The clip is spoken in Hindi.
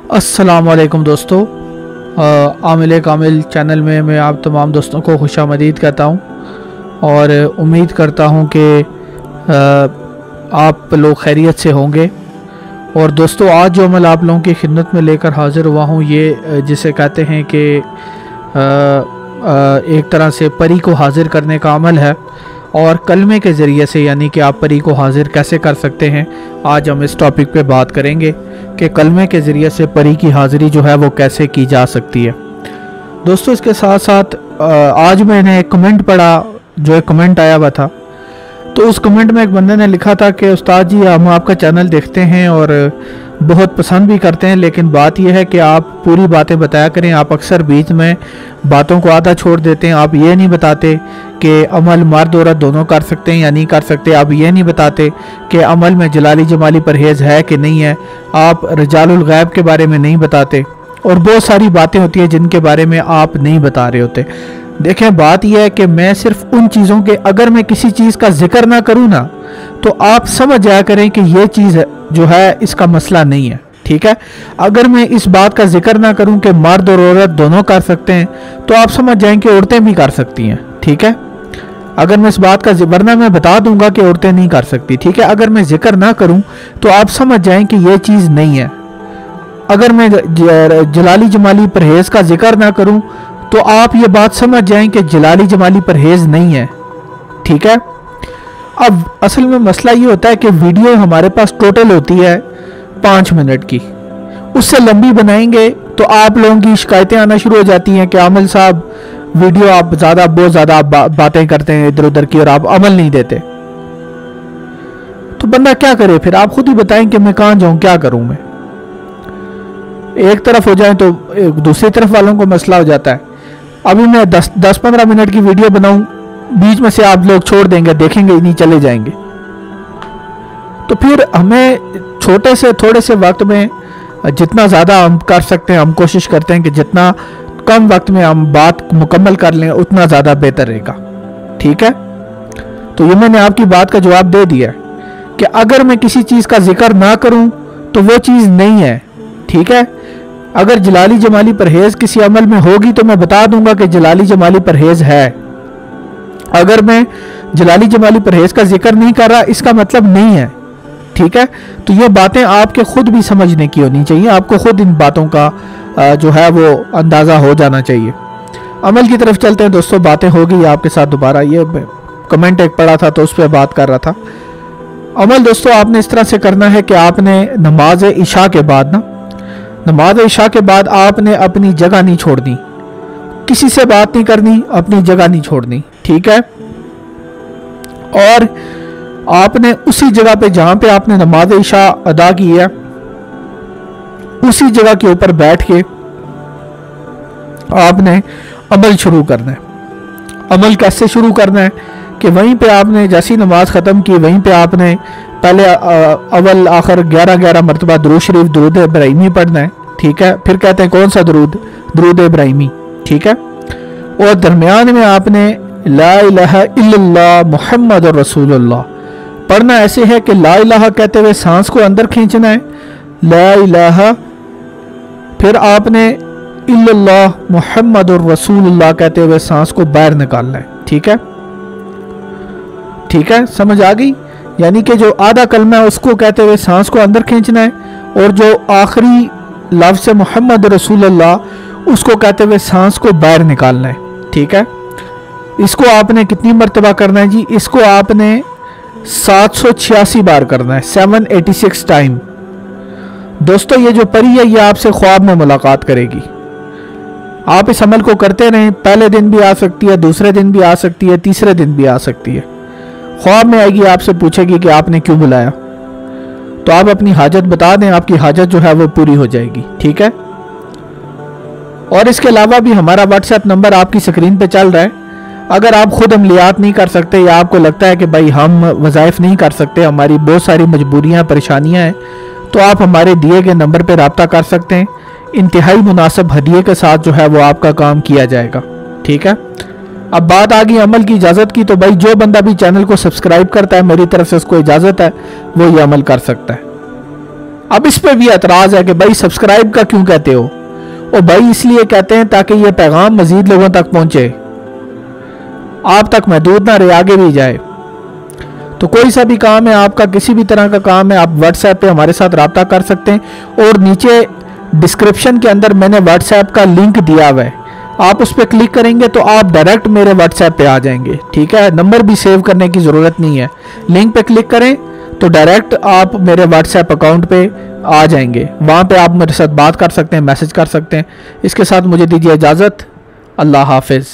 अस्सलाम वालेकुम दोस्तों। आमिल कामिल चैनल में मैं आप तमाम दोस्तों को खुशामदीद कहता हूं और उम्मीद करता हूं कि आप लोग खैरियत से होंगे। और दोस्तों, आज जो अमल आप लोगों की खिदमत में लेकर हाज़िर हुआ हूं, ये जिसे कहते हैं कि एक तरह से परी को हाज़िर करने का अमल है और कलमे के ज़रिए से, यानी कि आप परी को हाज़िर कैसे कर सकते हैं। आज हम इस टॉपिक पे बात करेंगे कि कलमे के ज़रिए से परी की हाज़िरी जो है वो कैसे की जा सकती है। दोस्तों, इसके साथ साथ आज मैंने एक कमेंट पढ़ा, जो एक कमेंट आया हुआ था। तो उस कमेंट में एक बंदे ने लिखा था कि उस्ताद जी, हम आपका चैनल देखते हैं और बहुत पसंद भी करते हैं, लेकिन बात यह है कि आप पूरी बातें बताया करें। आप अक्सर बीच में बातों को आधा छोड़ देते हैं। आप ये नहीं बताते कि अमल मर्द औरत दोनों कर सकते हैं या नहीं कर सकते। आप ये नहीं बताते कि अमल में जलाली जमाली परहेज़ है कि नहीं है। आप रजालुल गैब के बारे में नहीं बताते और बहुत सारी बातें होती हैं जिनके बारे में आप नहीं बता रहे होते। देखें, बात यह है कि मैं सिर्फ उन चीज़ों के, अगर मैं किसी चीज़ का जिक्र ना करूँ ना, तो आप समझ जाया करें कि ये चीज़ जो है इसका मसला नहीं है। ठीक है, अगर मैं इस बात का जिक्र ना करूं कि मर्द और औरत दोनों कर सकते हैं, तो आप समझ जाएं कि औरतें भी कर सकती हैं। ठीक है, अगर मैं इस बात का, वरना मैं बता दूंगा कि औरतें नहीं कर सकती। ठीक है, अगर मैं जिक्र ना करूं तो आप समझ जाएं कि ये चीज़ नहीं है। अगर मैं जलाली जमाली परहेज़ का जिक्र ना करूं तो आप ये बात समझ जाएं कि जलाली जमाली परहेज़ नहीं है। ठीक है, अब असल में मसला ये होता है कि वीडियो हमारे पास टोटल होती है 5 मिनट की। उससे लंबी बनाएंगे तो आप लोगों की शिकायतें आना शुरू हो जाती हैं कि आमिल साहब, वीडियो आप बहुत ज़्यादा बातें करते हैं इधर उधर की और आप अमल नहीं देते। तो बंदा क्या करे फिर? आप खुद ही बताएं कि मैं कहाँ जाऊँ, क्या करूँ मैं। एक तरफ हो जाए तो दूसरी तरफ वालों को मसला हो जाता है। अभी मैं 10-15 मिनट की वीडियो बनाऊं, बीच में से आप लोग छोड़ देंगे, देखेंगे ही नहीं, चले जाएंगे। तो फिर हमें छोटे से थोड़े से वक्त में जितना ज़्यादा हम कर सकते हैं, हम कोशिश करते हैं कि जितना कम वक्त में हम बात मुकम्मल कर लें, उतना ज़्यादा बेहतर रहेगा। ठीक है, तो ये मैंने आपकी बात का जवाब दे दिया कि अगर मैं किसी चीज़ का जिक्र ना करूं तो वो चीज़ नहीं है। ठीक है, अगर जलाली जमाली परहेज़ किसी अमल में होगी तो मैं बता दूंगा कि जलाली जमाली परहेज़ है। अगर मैं जलाली जमाली परहेज़ का जिक्र नहीं कर रहा, इसका मतलब नहीं है। ठीक है, तो ये बातें आपके खुद भी समझने की होनी चाहिए। आपको खुद इन बातों का जो है वो अंदाज़ा हो जाना चाहिए। अमल की तरफ चलते हैं दोस्तों। बातें हो गई आपके साथ दोबारा, ये कमेंट एक पड़ा था तो उस पर बात कर रहा था। अमल दोस्तों, आपने इस तरह से करना है कि आपने नमाज इशा के बाद नमाज इशा के बाद आपने अपनी जगह नहीं छोड़नी, किसी से बात नहीं करनी, अपनी जगह नहीं छोड़नी। ठीक है, और आपने उसी जगह पे जहां पे आपने नमाज इशा अदा की है, उसी जगह के ऊपर बैठ के आपने अमल शुरू करना है। अमल कैसे शुरू करना है कि वहीं पे आपने जैसी नमाज ख़त्म की, वहीं पे आपने पहले अव्वल आखिर 11-11 मरतबा दुरूद शरीफ, दुरूद इब्राहिमी पढ़ना है। ठीक है, फिर कहते हैं कौन सा दुरूद? दुरूद इब्राहिमी। ठीक है, और दरमियान में आपने ला इलाहा इल्लल्लाह मुहम्मद रसूलुल्लाह पढ़ना। ऐसे है कि ला इलाहा कहते हुए सांस को अंदर खींचना है, ला इलाहा, फिर आपने इल्लल्लाह मुहम्मद रसूलुल्लाह कहते हुए सांस को बाहर निकालना है। ठीक है, ठीक है, समझ आ गई? यानी कि जो आधा कलमा है उसको कहते हुए सांस को अंदर खींचना है और जो आखिरी लफ्ज़ मोहम्मद रसूलुल्लाह उसको कहते हुए सांस को बाहर निकालना है। ठीक है, इसको आपने कितनी मरतबा करना है जी? इसको आपने 786 बार करना है, 786 टाइम। दोस्तों, ये जो परी है ये आपसे ख्वाब में मुलाकात करेगी। आप इस अमल को करते रहें। पहले दिन भी आ सकती है, दूसरे दिन भी आ सकती है, तीसरे दिन भी आ सकती है। ख्वाब में आएगी, आपसे पूछेगी कि आपने क्यों बुलाया, तो आप अपनी हाजत बता दें, आपकी हाजत जो है वो पूरी हो जाएगी। ठीक है, और इसके अलावा भी हमारा व्हाट्सएप नंबर आपकी स्क्रीन पे चल रहा है। अगर आप खुद अमलियात नहीं कर सकते या आपको लगता है कि भाई हम वज़ाइफ नहीं कर सकते, हमारी बहुत सारी मजबूरियां परेशानियां हैं, तो आप हमारे दिए गए नंबर पर रब्ता कर सकते हैं। इंतहाई मुनासिब हदिये के साथ जो है वो आपका काम किया जाएगा। ठीक है, अब बात आ गई अमल की इजाज़त की। तो भाई जो बंदा भी चैनल को सब्सक्राइब करता है, मेरी तरफ से उसको इजाज़त है, वो ये अमल कर सकता है। अब इस पे भी एतराज है कि भाई सब्सक्राइब का क्यों कहते हो? और भाई इसलिए कहते हैं ताकि ये पैगाम मजीद लोगों तक पहुंचे, आप तक महदूद ना रहे, आगे भी जाए। तो कोई सा भी काम है आपका, किसी भी तरह का काम है, आप व्हाट्सएप पे हमारे साथ रब्ता कर सकते हैं। और नीचे डिस्क्रिप्शन के अंदर मैंने व्हाट्सएप का लिंक दिया हुआ है, आप उस पर क्लिक करेंगे तो आप डायरेक्ट मेरे व्हाट्सएप पे आ जाएंगे। ठीक है, नंबर भी सेव करने की ज़रूरत नहीं है, लिंक पे क्लिक करें तो डायरेक्ट आप मेरे व्हाट्सएप अकाउंट पे आ जाएंगे। वहाँ पे आप मेरे साथ बात कर सकते हैं, मैसेज कर सकते हैं। इसके साथ मुझे दीजिए इजाज़त। अल्लाह हाफिज़।